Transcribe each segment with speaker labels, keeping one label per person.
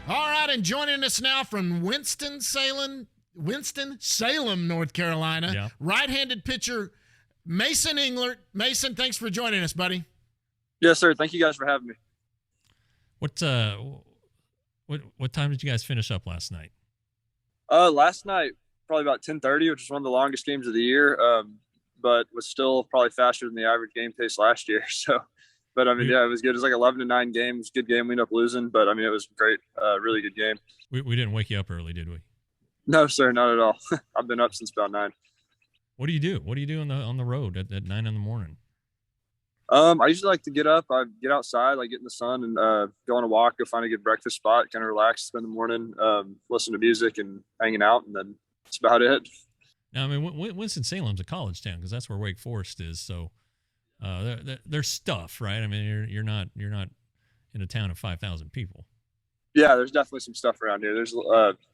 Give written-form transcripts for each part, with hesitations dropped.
Speaker 1: All right, and joining us now from Winston-Salem, North Carolina, right-handed pitcher Mason Englert. Mason, thanks for joining us, buddy.
Speaker 2: Yes, sir. Thank you guys for having me.
Speaker 3: What time did you guys finish up last night?
Speaker 2: Last night, probably about 10:30, which is one of the longest games of the year, but was still probably faster than the average game pace last year. So, but I mean, yeah, it was good. It was like 11-9 game. It was a good game. We ended up losing, but I mean, it was great. Really good game.
Speaker 3: We didn't wake you up early, did we?
Speaker 2: No, sir, not at all. I've been up since about 9.
Speaker 3: What do you do? What do you do on the road at 9 in the morning?
Speaker 2: I usually like to get up. I get outside, like get in the sun and go on a walk, go find a good breakfast spot, kind of relax, spend the morning, listen to music and hanging out, and then that's about it.
Speaker 3: Now, I mean, Winston-Salem's a college town because that's where Wake Forest is. So there's stuff, right? I mean, you're not in a town of 5,000 people.
Speaker 2: Yeah, there's definitely some stuff around here. There's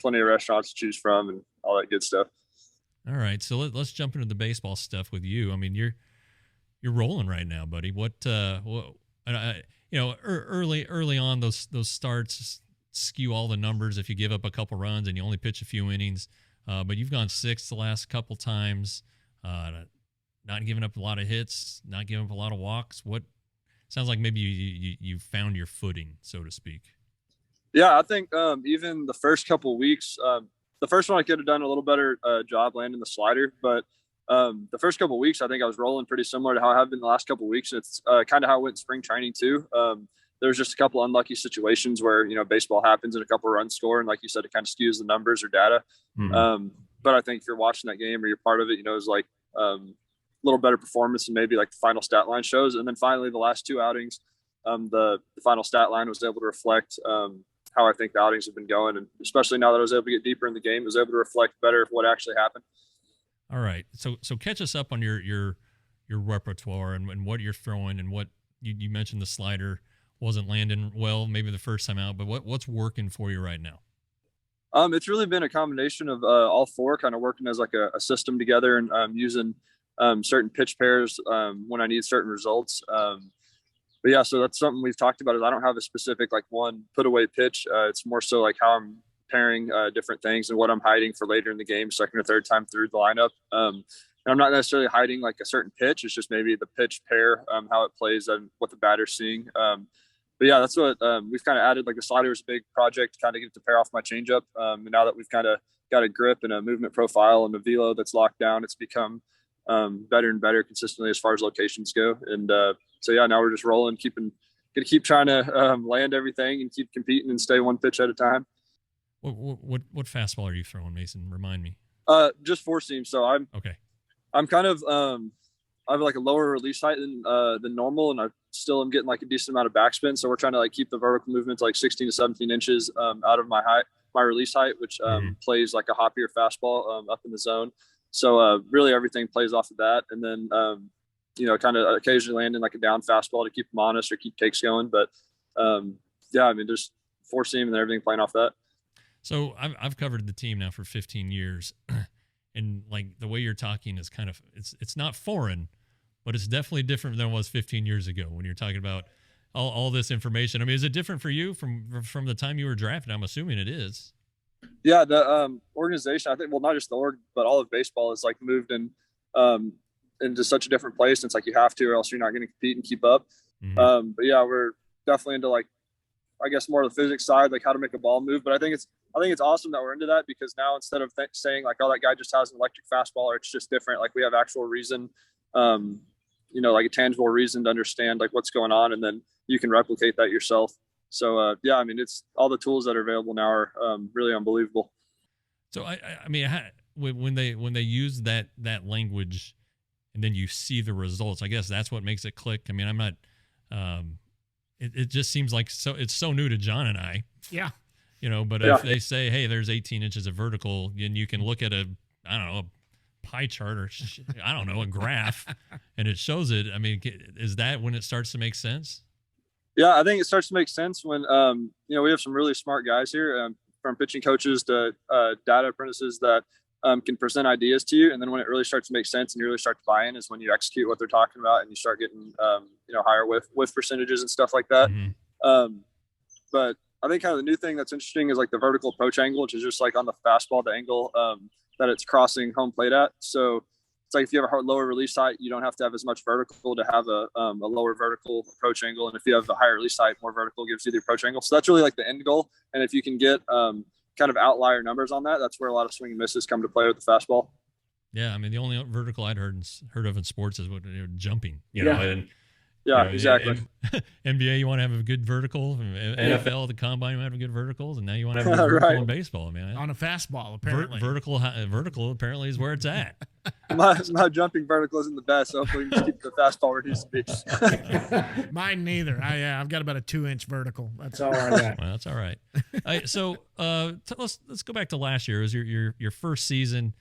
Speaker 2: plenty of restaurants to choose from and all that good stuff.
Speaker 3: All right, so let's jump into the baseball stuff with you. I mean, you're rolling right now, buddy. Early on, those starts skew all the numbers if you give up a couple runs and you only pitch a few innings. But you've gone 6 the last couple times, not giving up a lot of hits, not giving up a lot of walks. What sounds like maybe you found your footing, so to speak.
Speaker 2: Yeah, I think even the first couple of weeks, the first one I could have done a little better job landing the slider, but the first couple of weeks, I think I was rolling pretty similar to how I have been the last couple of weeks. It's kind of how it went in spring training too. There was just a couple unlucky situations where, baseball happens and a couple of runs score. And like you said, it kind of skews the numbers or data. Mm-hmm. But I think if you're watching that game or you're part of it, it's like a little better performance than maybe like the final stat line shows. And then finally the last 2 outings, the final stat line was able to reflect how I think the outings have been going. And especially now that I was able to get deeper in the game, I was able to reflect better what actually happened.
Speaker 3: All right. So catch us up on your repertoire and what you're throwing and what you mentioned the slider wasn't landing well maybe the first time out, but what's working for you right now?
Speaker 2: It's really been a combination of all 4 kind of working as like a system together and using certain pitch pairs when I need certain results. But yeah, so that's something we've talked about is I don't have a specific like one put away pitch. It's more so like how I'm pairing different things and what I'm hiding for later in the game, second or third time through the lineup. And I'm not necessarily hiding like a certain pitch. It's just maybe the pitch pair, how it plays and what the batter's seeing. But yeah, that's what we've kind of added. Like the slider was a big project to kind of get to pair off my changeup. And now that we've kind of got a grip and a movement profile and a velo that's locked down, it's become better and better consistently as far as locations go. And so yeah, now we're just rolling, keep trying to land everything and keep competing and stay one pitch at a time.
Speaker 3: What fastball are you throwing, Mason? Remind me.
Speaker 2: Just 4 seam. So I'm kind of I have like a lower release height than normal, and I still am getting like a decent amount of backspin. So we're trying to like keep the vertical movement to like 16 to 17 inches out of my release height, which plays like a hoppier fastball up in the zone. So really everything plays off of that, and then kind of occasionally landing like a down fastball to keep them honest or keep takes going. But yeah, I mean, there's 4 seam and everything playing off that.
Speaker 3: So I've covered the team now for 15 years, and like the way you're talking is kind of it's not foreign, but it's definitely different than it was 15 years ago when you're talking about all this information. I mean, is it different for you from the time you were drafted? I'm assuming it is.
Speaker 2: Yeah, the organization, I think, well, not just the org, but all of baseball is like moved into such a different place. And it's like you have to, or else you're not going to compete and keep up. Mm-hmm. But yeah, we're definitely into like, I guess more of the physics side, like how to make a ball move. But I think it's awesome that we're into that because now instead of saying like, oh, that guy just has an electric fastball or it's just different, like we have actual reason, like a tangible reason to understand like what's going on, and then you can replicate that yourself. So yeah, I mean, it's all the tools that are available now are really unbelievable.
Speaker 3: So I mean, when they use that language, and then you see the results, I guess that's what makes it click. I mean, I'm not. It just seems like it's so new to John and I.
Speaker 1: Yeah.
Speaker 3: But if they say, hey, there's 18 inches of vertical, and you can look at a pie chart or a graph, and it shows it. I mean, is that when it starts to make sense?
Speaker 2: Yeah, I think it starts to make sense when we have some really smart guys here, from pitching coaches to data apprentices that can present ideas to you, and then when it really starts to make sense and you really start to buy in is when you execute what they're talking about and you start getting higher with percentages and stuff like that. Mm-hmm. But I think kind of the new thing that's interesting is like the vertical approach angle, which is just like on the fastball, the angle that it's crossing home plate at. So it's like if you have a lower release height, you don't have to have as much vertical to have a lower vertical approach angle. And if you have a higher release height, more vertical gives you the approach angle. So that's really like the end goal. And if you can get kind of outlier numbers on that, that's where a lot of swing and misses come to play with the fastball.
Speaker 3: Yeah, I mean, the only vertical I'd heard of in sports is what they're jumping, you know. And,
Speaker 2: yeah, exactly.
Speaker 3: NBA, you want to have a good vertical. NFL, the combine, you want to have a good verticals, and now you want to have a good vertical in baseball, man.
Speaker 1: On a fastball, apparently.
Speaker 3: Vertical apparently is where it's at.
Speaker 2: my jumping vertical isn't the best, so hopefully we can keep the fastball where it needs to
Speaker 1: be. Mine neither. I've got about a 2-inch vertical. That's all I got.
Speaker 3: Well, that's all right. So let's go back to last year. It was your first season.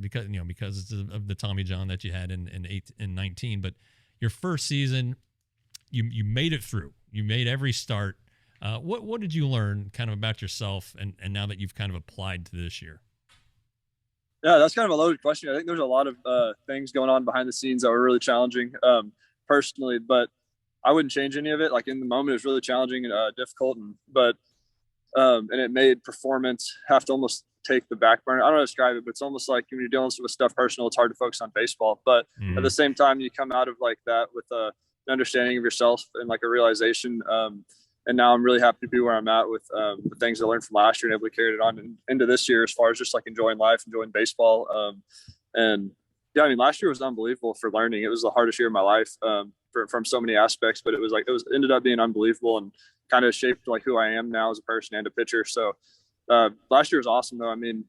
Speaker 3: Because of the Tommy John that you had in 19, but your first season, you made it through. You made every start. What did you learn kind of about yourself, and now that you've kind of applied to this year?
Speaker 2: Yeah, that's kind of a loaded question. I think there's a lot of things going on behind the scenes that were really challenging personally, but I wouldn't change any of it. Like in the moment, it was really challenging and difficult, and it made performance have to almost take the back burner. I don't know how to describe it, but it's almost like when you're dealing with stuff personal, it's hard to focus on baseball. But at the same time, you come out of like that with an understanding of yourself and like a realization. And now I'm really happy to be where I'm at with the things I learned from last year and able to carry it on into this year as far as just like enjoying life, enjoying baseball. And yeah, I mean, last year was unbelievable for learning. It was the hardest year of my life from so many aspects, but it ended up being unbelievable and kind of shaped like who I am now as a person and a pitcher. So last year was awesome though. I mean,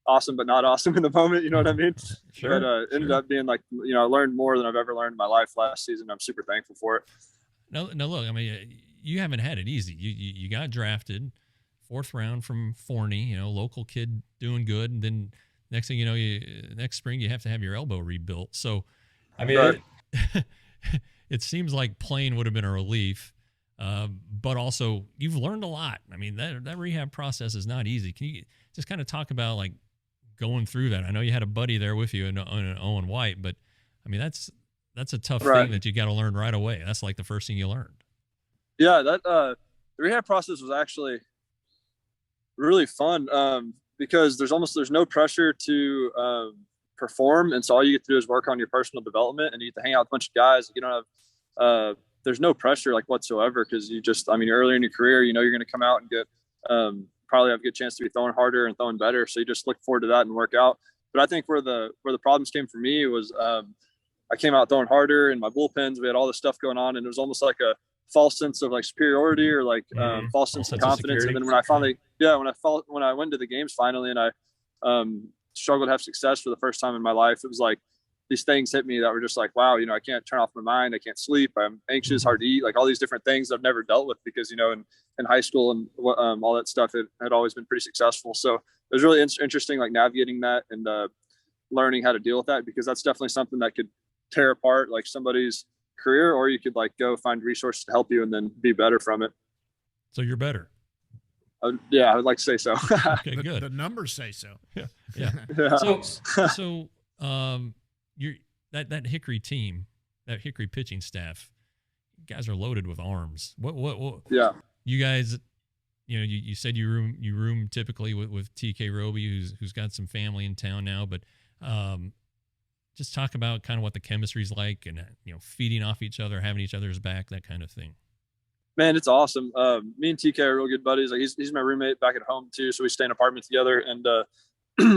Speaker 2: awesome, but not awesome in the moment. You know what I mean?
Speaker 3: Sure.
Speaker 2: But ended up being like, you know, I learned more than I've ever learned in my life last season. I'm super thankful for it.
Speaker 3: No, look, I mean, you haven't had it easy. You got drafted 4th round from Forney, you know, local kid doing good. And then next thing you know, next spring, you have to have your elbow rebuilt. So, I mean, it seems like playing would have been a relief. But also you've learned a lot. I mean, that rehab process is not easy. Can you just kind of talk about like going through that? I know you had a buddy there with you, and Owen White, but I mean, that's a tough thing that you got to learn right away. That's like the first thing you learned.
Speaker 2: Yeah. The rehab process was actually really fun. Because there's no pressure to, perform. And so all you get to do is work on your personal development, and you get to hang out with a bunch of guys. You don't have, there's no pressure like whatsoever. Cause earlier in your career, you know, you're going to come out and get, probably have a good chance to be throwing harder and throwing better. So you just look forward to that and work out. But I think where the problems came for me was, I came out throwing harder in my bullpens. We had all this stuff going on, and it was almost like a false sense of like superiority or like, false sense of confidence. And then when I went to the games finally, and I, struggled to have success for the first time in my life, it was like, these things hit me that were just like, wow, you know, I can't turn off my mind. I can't sleep. I'm anxious, hard to eat, like all these different things I've never dealt with because, you know, in high school and all that stuff, it had always been pretty successful. So it was really interesting, like navigating that and learning how to deal with that, because that's definitely something that could tear apart like somebody's career, or you could like go find resources to help you and then be better from it.
Speaker 3: So you're better.
Speaker 2: Yeah, I would like to say so.
Speaker 3: Okay, good.
Speaker 1: The numbers say so.
Speaker 3: Yeah. So you're that Hickory team, that Hickory pitching staff, guys are loaded with arms. What? Yeah. You guys, you know, you said you room typically with TK Roby, who's got some family in town now, but just talk about kind of what the chemistry's like, and you know, feeding off each other, having each other's back, that kind of thing.
Speaker 2: Man, it's awesome. Me and TK are real good buddies. Like he's my roommate back at home too, so we stay in an apartment together, and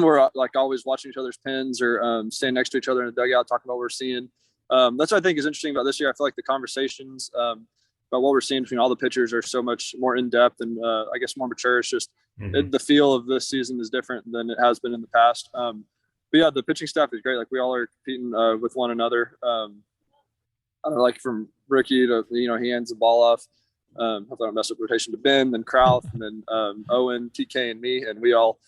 Speaker 2: we're like always watching each other's pins or staying next to each other in the dugout, talking about what we're seeing. That's what I think is interesting about this year. I feel like the conversations about what we're seeing between all the pitchers are so much more in depth and I guess more mature. It's just the feel of this season is different than it has been in the past. But yeah, the pitching staff is great. Like we all are competing with one another. I don't know, like from rookie to, you know, he hands the ball off. Hopefully I don't mess up rotation to Ben, then Krauth, and then Owen, TK, and me. And we all,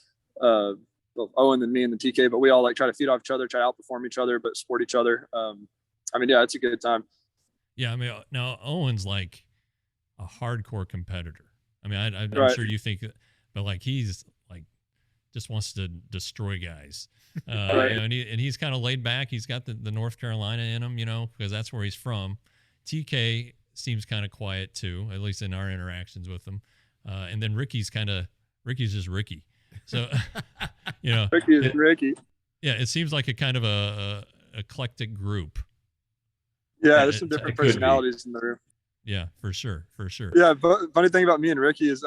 Speaker 2: Owen, then me, and then TK, but we all like try to feed off each other, try to outperform each other, but support each other. I mean, yeah, it's a good time.
Speaker 3: Yeah, I mean, now Owen's like a hardcore competitor. I mean, I'm
Speaker 2: right.
Speaker 3: sure you think, but like he's like just wants to destroy guys.
Speaker 2: Right.
Speaker 3: You know, and he's kind of laid back. He's got the North Carolina in him, you know, because that's where he's from. TK seems kind of quiet too, at least in our interactions with him. And then Ricky's just Ricky. So,
Speaker 2: Ricky is Ricky.
Speaker 3: Yeah, it seems like a kind of a eclectic group.
Speaker 2: Yeah, there's some different personalities in the room.
Speaker 3: Yeah, for sure.
Speaker 2: Yeah, but funny thing about me and Ricky is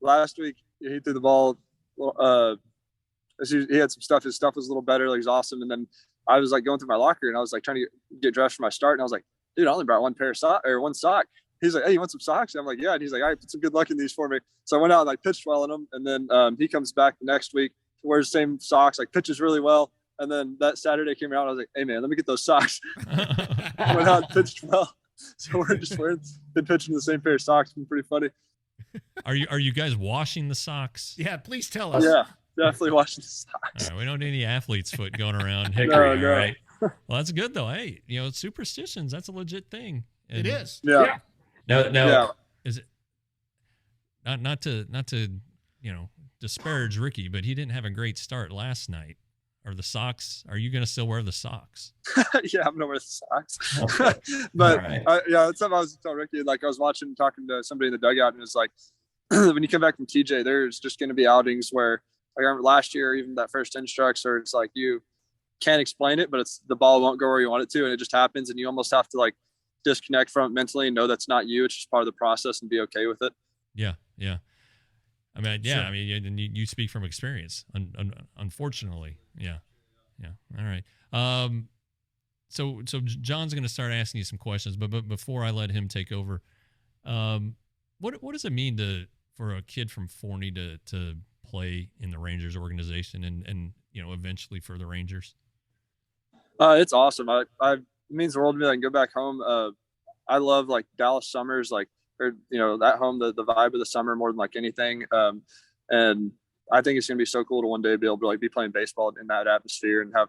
Speaker 2: last week he threw the ball. He had some stuff. His stuff was a little better. Like, he's awesome. And then I was like going through my locker and I was like trying to get dressed for my start. And I was like, dude, I only brought one sock. He's like, hey, you want some socks? And I'm like, yeah. And he's like, all right, put some good luck in these for me. So I went out and I pitched well in them. And then he comes back the next week, wears the same socks, like pitches really well. And then that Saturday came around. I was like, hey man, let me get those socks. Went out and pitched well. So we're been pitching the same pair of socks. It's been pretty funny.
Speaker 3: Are you guys washing the socks?
Speaker 1: Yeah, please tell us.
Speaker 2: Yeah, definitely washing the socks.
Speaker 3: All right, we don't need any athlete's foot going around.
Speaker 2: No.
Speaker 3: All right. Well, that's good though. Hey, superstitions, that's a legit thing.
Speaker 1: And it is.
Speaker 2: Yeah.
Speaker 3: Now, is it not to disparage Ricky, but he didn't have a great start last night. Are the socks? Are you going to still wear the socks?
Speaker 2: Yeah, I'm gonna wear the socks. But
Speaker 3: right.
Speaker 2: that's something I was telling Ricky. Like, I was talking to somebody in the dugout, and it's like, when you come back from TJ, there's just going to be outings where, like, I remember last year, even that first instructs, or it's like you can't explain it, but the ball won't go where you want it to, and it just happens, and you almost have to like disconnect from it mentally and know that's not you. It's just part of the process and be okay with it.
Speaker 3: Yeah. I mean,
Speaker 1: Sure.
Speaker 3: I mean, you speak from experience. Unfortunately, yeah. All right. So John's going to start asking you some questions, but before I let him take over, what does it mean for a kid from Forney to play in the Rangers organization and eventually for the Rangers?
Speaker 2: It's awesome. It means the world to me. I can go back home. I love like Dallas summers, like, or at home, the vibe of the summer more than like anything. And I think it's gonna be so cool to one day be able to like be playing baseball in that atmosphere and have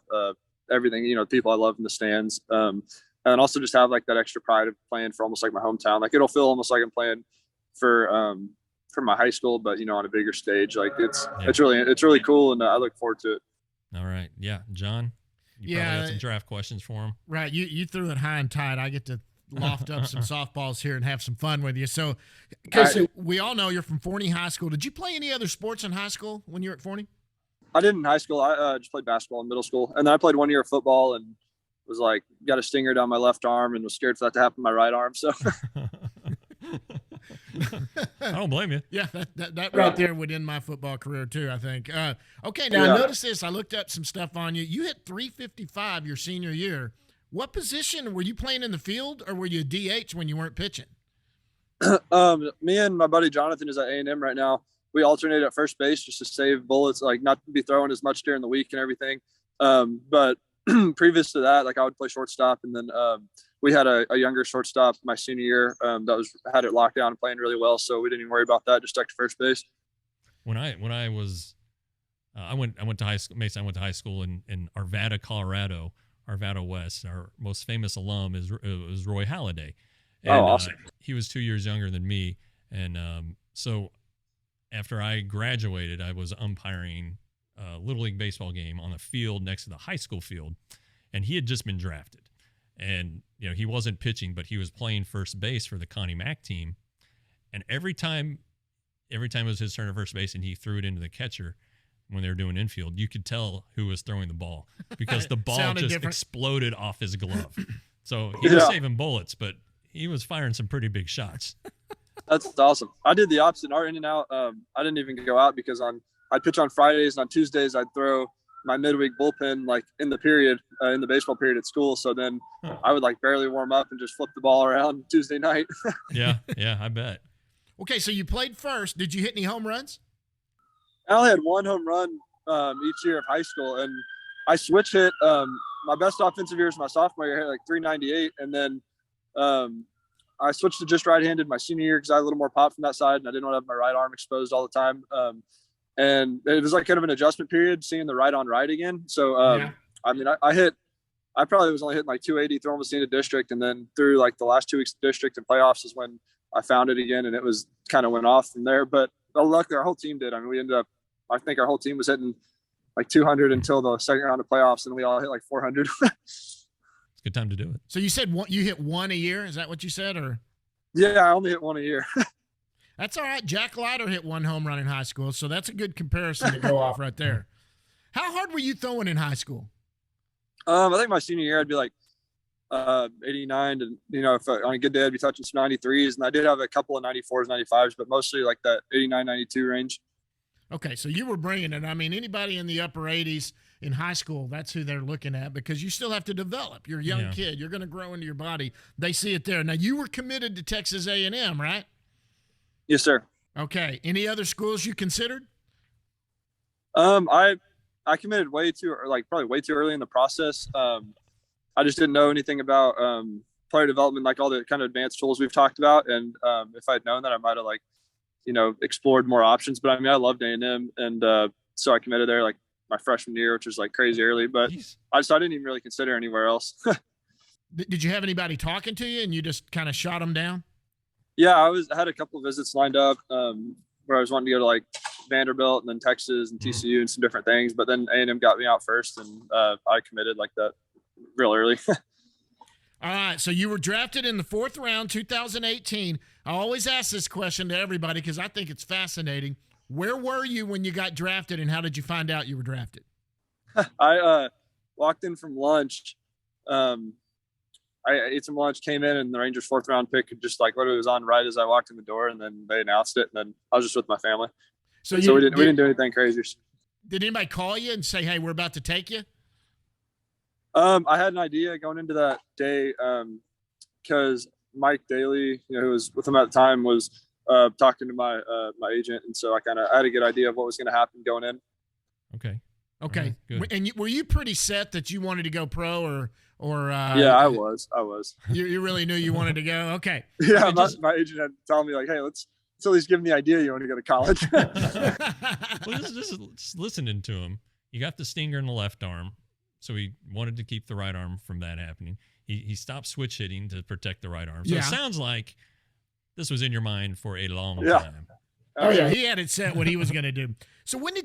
Speaker 2: everything, the people I love in the stands. And also just have like that extra pride of playing for almost like my hometown. Like, it'll feel almost like I'm playing for my high school, but on a bigger stage. Like, it's really cool, and I look forward to it.
Speaker 3: All right. Yeah. John, you probably got some draft questions for him.
Speaker 1: Right. You threw it high and tight. I get to loft up some softballs here and have some fun with you. So, because we all know you're from Forney High School. Did you play any other sports in high school when you were at Forney?
Speaker 2: I did in high school. I just played basketball in middle school, and then I played 1 year of football and was like, got a stinger down my left arm and was scared for that to happen to my right arm. So
Speaker 3: I don't blame you.
Speaker 1: Yeah, that right there would end my football career too, I think. Okay, now notice this. I looked up some stuff on you. You hit 355 your senior year. What position were you playing in the field, or were you a DH when you weren't pitching?
Speaker 2: Me and my buddy Jonathan is at A&M right now. We alternate at first base just to save bullets, like not to be throwing as much during the week and everything. But previous to that, like, I would play shortstop, and then we had a younger shortstop my senior year that had it locked down and playing really well, so we didn't even worry about that. Just stuck to first base.
Speaker 3: When I was I went to high school. Mason, I went to high school in Arvada, Colorado. Arvada West. Our most famous alum is Roy Halladay. And,
Speaker 2: awesome.
Speaker 3: He was 2 years younger than me, and so after I graduated, I was umpiring a Little League baseball game on the field next to the high school field, and he had just been drafted. And he wasn't pitching, but he was playing first base for the Connie Mack team. And every time it was his turn at first base and he threw it into the catcher, when they were doing infield, you could tell who was throwing the ball because the ball just exploded off his glove. So he was saving bullets, but he was firing some pretty big shots.
Speaker 2: That's awesome. I did the opposite. Our in and out, I didn't even go out because I'd pitch on Fridays, and on Tuesdays I'd throw my midweek bullpen like in the period, in the baseball period at school. So then I would like barely warm up and just flip the ball around Tuesday night.
Speaker 3: Yeah, I bet.
Speaker 1: Okay, so you played first. Did you hit any home runs?
Speaker 2: I only had one home run each year of high school, and I switch hit. My best offensive year was my sophomore year. I hit like 398, and then I switched to just right-handed my senior year because I had a little more pop from that side, and I didn't want to have my right arm exposed all the time. And it was like kind of an adjustment period, seeing the right on right again. So I mean, I probably was only hitting like 280 through almost the end of district, and then through like the last 2 weeks of district and playoffs is when I found it again, and it was kind of went off from there. But luckily, our whole team did. I mean, we ended up. I think our whole team was hitting like 200 until the second round of playoffs, and we all hit like 400.
Speaker 3: It's a good time to do it.
Speaker 1: So you said you hit one a year? Is that what you said, or?
Speaker 2: Yeah, I only hit one a year.
Speaker 1: That's all right. Jack Leiter hit 1 home run in high school, so that's a good comparison to go off right there. How hard were you throwing in high school?
Speaker 2: I think my senior year I'd be like 89, and if on a good day I'd be touching some 93s, and I did have a couple of 94s, 95s, but mostly like that 89, 92 range.
Speaker 1: Okay, so you were bringing it. I mean, anybody in the upper 80s in high school, that's who they're looking at, because you still have to develop. You're a young kid. You're going to grow into your body. They see it there. Now, you were committed to Texas A&M, right?
Speaker 2: Yes, sir.
Speaker 1: Okay. Any other schools you considered?
Speaker 2: I committed probably way too early in the process. I just didn't know anything about player development, like all the kind of advanced tools we've talked about. And if I'd known that, I might have explored more options. But I mean, I loved A&M, and so I committed there like my freshman year, which was like crazy early. But I didn't even really consider anywhere else.
Speaker 1: Did you have anybody talking to you, and you just kind of shot them down?
Speaker 2: Yeah, I had a couple of visits lined up where I was wanting to go to like Vanderbilt and then Texas and TCU and some different things. But then A&M got me out first, and I committed like that real early.
Speaker 1: All right, so you were drafted in the 4th round, 2018. I always ask this question to everybody because I think it's fascinating. Where were you when you got drafted, and how did you find out you were drafted?
Speaker 2: I walked in from lunch. I ate some lunch, came in, and the Rangers' 4th round pick just like literally was on right as I walked in the door, and then they announced it, and then I was just with my family. So we didn't do anything crazy.
Speaker 1: Did anybody call you and say, "Hey, we're about to take you"?
Speaker 2: I had an idea going into that day because Mike Daly, who was with him at the time, was talking to my agent, and so I had a good idea of what was going to happen going in.
Speaker 3: Okay.
Speaker 1: Good. And were you pretty set that you wanted to go pro, or?
Speaker 2: Yeah, I was.
Speaker 1: You really knew you wanted to go. Okay.
Speaker 2: Yeah, my agent had told me like, "Hey, let's at least give him the idea you want to go to college."
Speaker 3: Well, just listening to him, you got the stinger in the left arm, so he wanted to keep the right arm from that happening. He stopped switch hitting to protect the right arm. So It sounds like this was in your mind for a long time.
Speaker 1: Oh, yeah. He had it set what he was going to do. So let me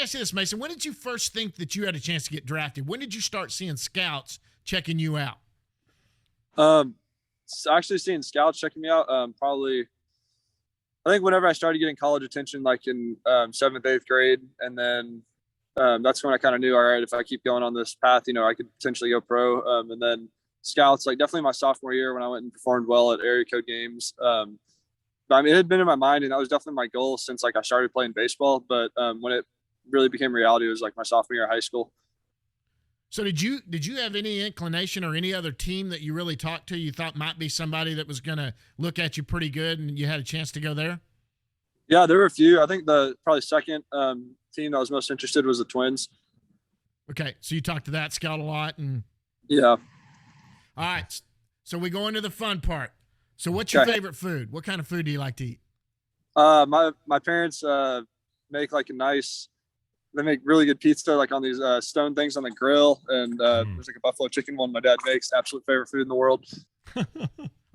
Speaker 1: ask you this, Mason. When did you first think that you had a chance to get drafted? When did you start seeing scouts checking you out?
Speaker 2: Actually seeing scouts checking me out, probably, I think whenever I started getting college attention, like in 7th, 8th grade. And then that's when I kind of knew, all right, if I keep going on this path, I could potentially go pro. And then scouts, like definitely my sophomore year when I went and performed well at area code games. But I mean, it had been in my mind, and that was definitely my goal since like I started playing baseball. But when it really became reality, it was like my sophomore year of high school.
Speaker 1: So did you have any inclination or any other team that you really talked to, you thought might be somebody that was going to look at you pretty good, and you had a chance to go there?
Speaker 2: Yeah, there were a few. I think the probably second team that I was most interested was the Twins.
Speaker 1: Okay, so you talked to that scout a lot, and
Speaker 2: yeah.
Speaker 1: All right, so we go into the fun part. So what's your favorite food? What kind of food do you like to eat?
Speaker 2: My parents make like they make really good pizza, like on these stone things on the grill. And there's like a buffalo chicken one my dad makes, absolute favorite food in the world.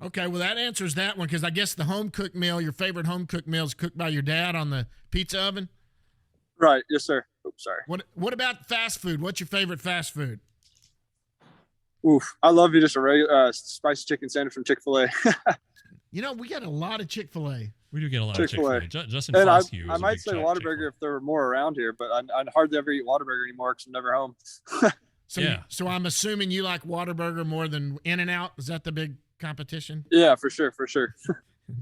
Speaker 1: Okay, well, that answers that one, because I guess the home-cooked meal, your favorite home-cooked meal is cooked by your dad on the pizza oven?
Speaker 2: Right, yes, sir. Oops, sorry.
Speaker 1: What about fast food? What's your favorite fast food?
Speaker 2: Oof, I love you just a regular spicy chicken sandwich from Chick-fil-A.
Speaker 1: We got a lot of Chick-fil-A.
Speaker 3: We do get a lot of Chick-fil-A. Justin
Speaker 2: and
Speaker 3: Foscue
Speaker 2: I might say Whataburger if there were more around here, but I hardly ever eat Whataburger anymore because I'm never home.
Speaker 1: So I'm assuming you like Whataburger more than In-N-Out? Is that the big competition?
Speaker 2: Yeah, for sure.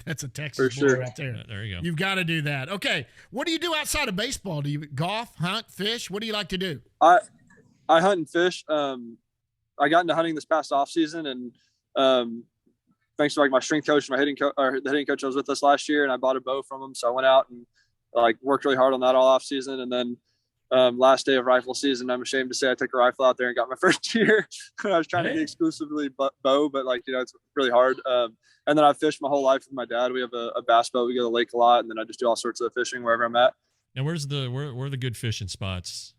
Speaker 1: That's a Texas boy right there.
Speaker 3: There you go.
Speaker 1: You've got to do that. Okay, what do you do outside of baseball? Do you golf, hunt, fish? What do you like to do?
Speaker 2: I hunt and fish. I got into hunting this past off season, and thanks to like my strength coach, the hitting coach I was with us last year, and I bought a bow from him. So I went out and like worked really hard on that all off season. And then last day of rifle season, I'm ashamed to say I took a rifle out there and got my first year. I was trying to get exclusively bow, but like, it's really hard. And then I've fished my whole life with my dad. We have a bass boat. We go to the lake a lot, and then I just do all sorts of fishing wherever I'm at.
Speaker 3: Now, where are the good fishing spots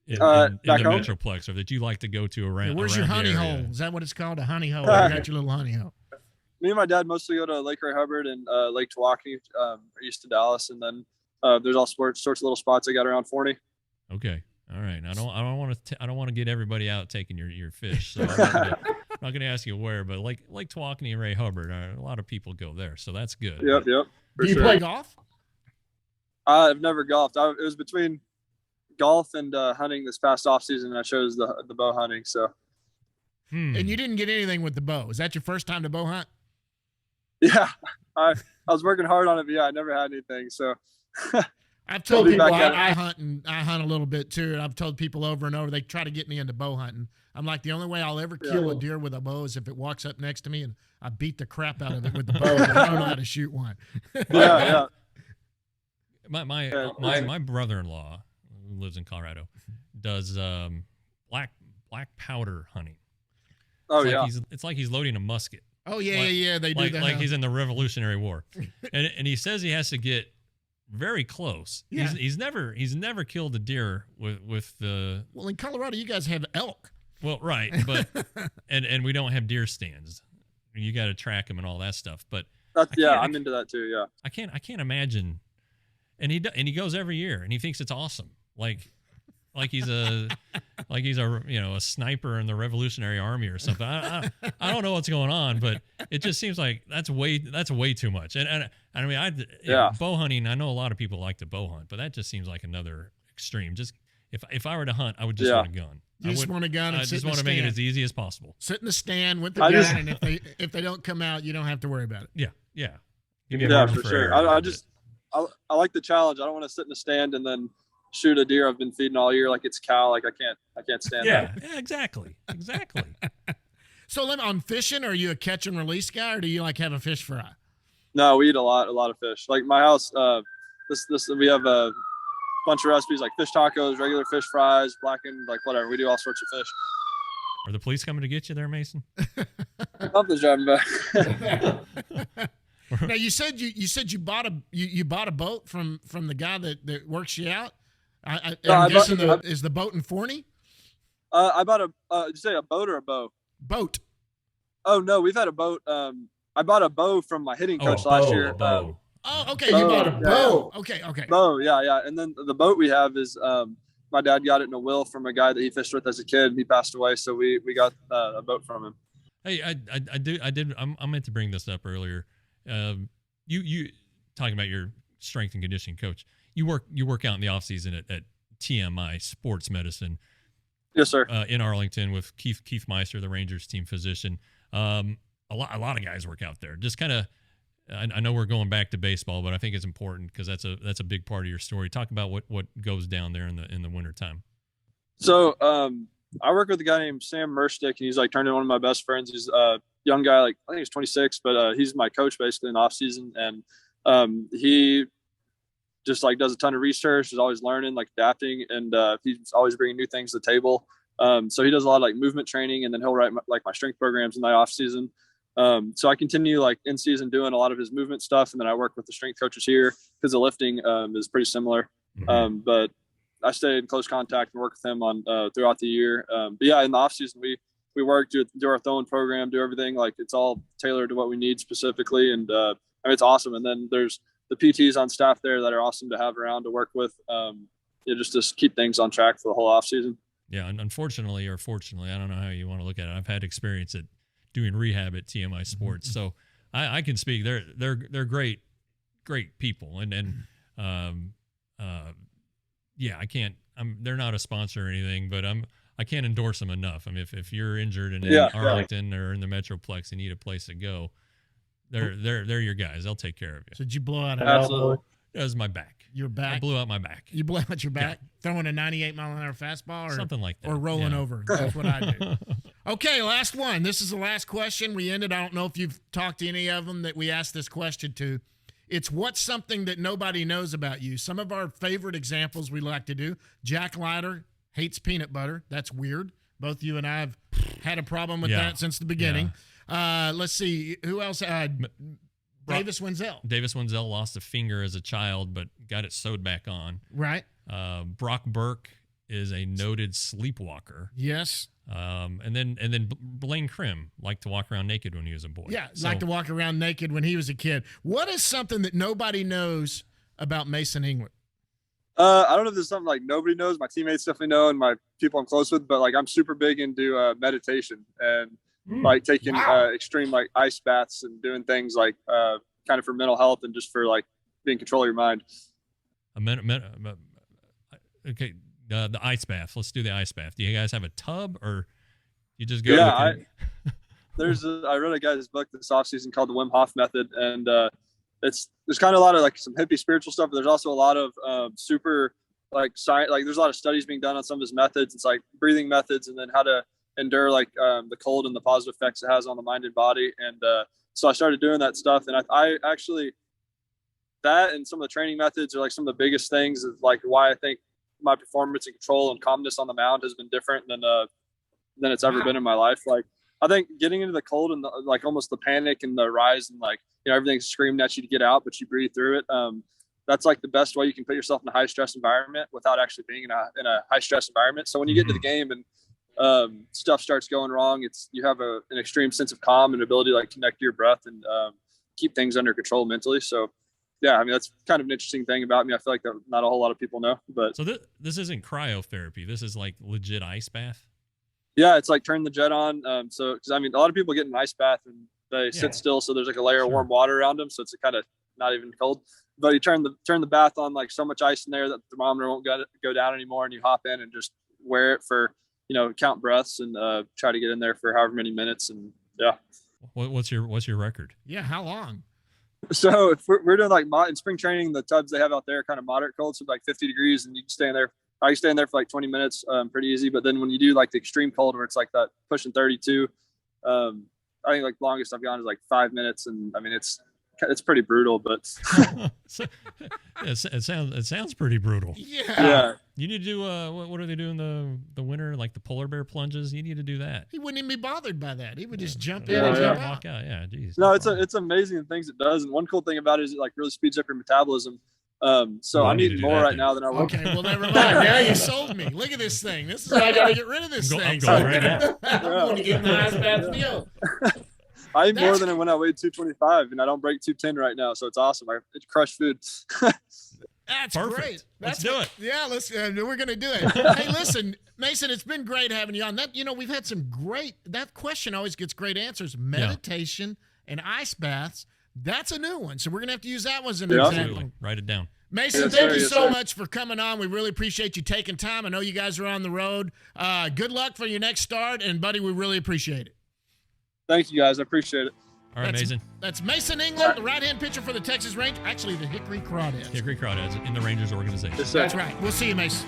Speaker 3: in the Metroplex, or that you like to go to around?
Speaker 1: Where's your honey hole? Is that what it's called? A honey hole? You got your little honey hole.
Speaker 2: Me and my dad mostly go to Lake Ray Hubbard and Lake Tawakoni, east of Dallas, and then there's all sorts of little spots I got around Forney.
Speaker 3: Okay, all right. I don't want to get everybody out taking your fish. So not going to ask you where, but Lake Tawakoni and Ray Hubbard, a lot of people go there, so that's good.
Speaker 2: Yep.
Speaker 1: Do you play golf?
Speaker 2: I've never golfed. It was between golf and hunting this past off season, and I chose the bow hunting. So.
Speaker 1: And you didn't get anything with the bow. Is that your first time to bow hunt?
Speaker 2: Yeah, I was working hard on it, but yeah, I never had anything. So
Speaker 1: I've told people I hunt a little bit too. And I've told people over and over, they try to get me into bow hunting. I'm like, the only way I'll ever kill a deer with a bow is if it walks up next to me and I beat the crap out of it with the bow. I don't know how to shoot one.
Speaker 2: Yeah.
Speaker 3: My brother-in-law, who lives in Colorado, does black powder hunting. It's like he's loading a musket.
Speaker 1: Oh yeah. They do that.
Speaker 3: Like he's in the Revolutionary War, and he says he has to get very close. Yeah. He's never killed a deer with the.
Speaker 1: Well, in Colorado, you guys have elk.
Speaker 3: Well, right, but and we don't have deer stands. You got to track them and all that stuff. But
Speaker 2: I'm into that too. Yeah,
Speaker 3: I can't imagine. And he goes every year, and he thinks it's awesome. Like he's a a sniper in the Revolutionary Army or something. I don't know what's going on, but it just seems like that's way too much. And I mean, bow hunting. I know a lot of people like to bow hunt, but that just seems like another extreme. Just if I were to hunt, I would just want a gun.
Speaker 1: You just want a gun.
Speaker 3: I just want to make it as easy as possible.
Speaker 1: Sit in the stand with the gun, and if they don't come out, you don't have to worry about it.
Speaker 3: Yeah.
Speaker 2: Give me a for sure. I like the challenge. I don't want to sit in the stand and then shoot a deer I've been feeding all year like it's cow. Like I can't stand that.
Speaker 3: Yeah, exactly.
Speaker 1: So on fishing, are you a catch and release guy, or do you like have a fish fry?
Speaker 2: No, we eat a lot of fish. Like my house, we have a bunch of recipes like fish tacos, regular fish fries, blackened, like whatever. We do all sorts of fish.
Speaker 3: Are the police coming to get you there, Mason?
Speaker 2: Something's driving back.
Speaker 1: Now you said you bought a boat from the guy that works you out. I'm guessing is the boat in Forney?
Speaker 2: I bought did you say a boat or a bow?
Speaker 1: Boat.
Speaker 2: Oh no, we've had a boat. I bought a bow from my hitting coach last year.
Speaker 1: Okay, you bought a bow. Okay.
Speaker 2: Bow, yeah. And then the boat we have is my dad got it in a will from a guy that he fished with as a kid. He passed away, so we got a boat from him.
Speaker 3: Hey, I meant to bring this up earlier. You talking about your strength and conditioning coach. You work out in the off season at TMI Sports Medicine.
Speaker 2: Yes, sir.
Speaker 3: In Arlington with Keith Meister, the Rangers team physician. A lot of guys work out there. Just kind of, I know we're going back to baseball, but I think it's important because that's a big part of your story. Talk about what goes down there in the wintertime.
Speaker 2: So I work with a guy named Sam Merstick, and he's like turned into one of my best friends. He's a young guy, like I think he's 26, but he's my coach basically in the off season, and he just like does a ton of research, is always learning, like adapting, and he's always bringing new things to the table. So he does a lot of like movement training, and then he'll write my strength programs in the off season. So I continue like in season doing a lot of his movement stuff, and then I work with the strength coaches here because the lifting is pretty similar. Mm-hmm. But I stay in close contact and work with him on throughout the year. But yeah, in the off season we work, do our throwing program, do everything. Like it's all tailored to what we need specifically, and I mean, it's awesome. And then there's the PTs on staff there that are awesome to have around to work with, just to keep things on track for the whole off season.
Speaker 3: Yeah, and unfortunately or fortunately, I don't know how you want to look at it. I've had experience at doing rehab at TMI Sports, so I can speak. They're great people, and yeah, I can't. They're not a sponsor or anything, but I can't endorse them enough. I mean, if you're injured and in Arlington or in the Metroplex and need a place to go, they're your guys. They'll take care of you.
Speaker 1: So did you blow out an
Speaker 2: Absolutely.
Speaker 1: elbow?
Speaker 3: That was my back.
Speaker 1: Your back?
Speaker 3: I blew out my back.
Speaker 1: You blew out your back? Yeah. Throwing a 98-mile-an-hour fastball? Or
Speaker 3: something like that.
Speaker 1: Or rolling over. That's what I do. Okay, last one. This is the last question. We ended. I don't know if you've talked to any of them that we asked this question to. It's what's something that nobody knows about you. Some of our favorite examples we like to do. Jack Leiter hates peanut butter. That's weird. Both you and I have had a problem with that since the beginning. Yeah. Let's see. Who else? Davis Wenzel.
Speaker 3: Davis Wenzel lost a finger as a child, but got it sewed back on.
Speaker 1: Right.
Speaker 3: Brock Burke is a noted sleepwalker.
Speaker 1: Yes.
Speaker 3: And then Blaine Krim liked to walk around naked when he was a boy.
Speaker 1: Yeah, liked to walk around naked when he was a kid. What is something that nobody knows about Mason Englert?
Speaker 2: I don't know if there's something like nobody knows. My teammates definitely know, and my people I'm close with. But like I'm super big into meditation, and like taking
Speaker 1: Wow.
Speaker 2: extreme like ice baths and doing things like kind of for mental health and just for like being control of your mind.
Speaker 3: Okay, the ice bath. Let's do the ice bath. Do you guys have a tub, or you just go?
Speaker 2: Yeah, I read a guy's book this offseason called the Wim Hof Method, and there's kind of a lot of like some hippie spiritual stuff, but there's also a lot of super like science. Like there's a lot of studies being done on some of his methods. It's like breathing methods, and then how to endure like the cold and the positive effects it has on the mind and body. And so I started doing that stuff, and I actually, that and some of the training methods are like some of the biggest things of like why I think my performance and control and calmness on the mound has been different than it's ever been in my life. Like I think getting into the cold and like almost the panic and the rise and like, you know, everything's screaming at you to get out, but you breathe through it. That's like the best way you can put yourself in a high stress environment without actually being in a high stress environment. So when you get into the game and stuff starts going wrong, you have an extreme sense of calm and ability to like connect to your breath and keep things under control mentally. So yeah, I mean, that's kind of an interesting thing about me. I feel like that not a whole lot of people know, but.
Speaker 3: So this isn't cryotherapy. This is like legit ice bath.
Speaker 2: Yeah, it's like turn the jet on. So, because I mean, a lot of people get an ice bath and they sit still, so there's like a layer of warm water around them, so it's kind of not even cold. But you turn the bath on, like so much ice in there that the thermometer won't go down anymore, and you hop in and just wear it for, you know, count breaths and try to get in there for however many minutes, and yeah.
Speaker 3: What's your record?
Speaker 1: Yeah, how long?
Speaker 2: So if we're doing like in spring training, the tubs they have out there are kind of moderate cold, so like 50 degrees, and you can stay in there. I can stay in there for like 20 minutes, pretty easy. But then when you do like the extreme cold, where it's like that pushing 32, I think like longest I've gone is like 5 minutes, and I mean it's pretty brutal. But
Speaker 3: it sounds pretty brutal.
Speaker 2: Yeah.
Speaker 3: You need to do what do they do in the winter, like the polar bear plunges? You need to do that.
Speaker 1: He wouldn't even be bothered by that. He would just jump in
Speaker 2: and
Speaker 1: jump
Speaker 3: walk out. Yeah, geez.
Speaker 2: No, it's amazing the things it does. And one cool thing about it is it like really speeds up your metabolism. So I'm eating more right now than I was.
Speaker 1: Okay, well, never mind. Now you sold me. Look at this thing. This is how I got to get rid of this thing.
Speaker 3: I'm going right now.
Speaker 1: I'm going to get my ice bath deal.
Speaker 2: I eat more than when I weighed 225, and I don't break 210 right now, so it's awesome. I crush food.
Speaker 1: That's
Speaker 3: perfect.
Speaker 1: Great.
Speaker 3: Let's do it.
Speaker 1: Yeah, we're going to do it. Hey, listen, Mason, it's been great having you on. That, you know, we've had some that question always gets great answers. Meditation and ice baths. That's a new one. So we're going to have to use that one as an example.
Speaker 3: Absolutely. Write it down.
Speaker 1: Mason, thank you so much for coming on. We really appreciate you taking time. I know you guys are on the road. Good luck for your next start. And, buddy, we really appreciate it.
Speaker 2: Thank you, guys. I appreciate it.
Speaker 3: All right, Mason.
Speaker 1: That's Mason Englert, the right-hand pitcher for the Texas Rangers. Actually, the Hickory Crawdads.
Speaker 3: Hickory Crawdads in the Rangers organization.
Speaker 1: That's right. We'll see you, Mason.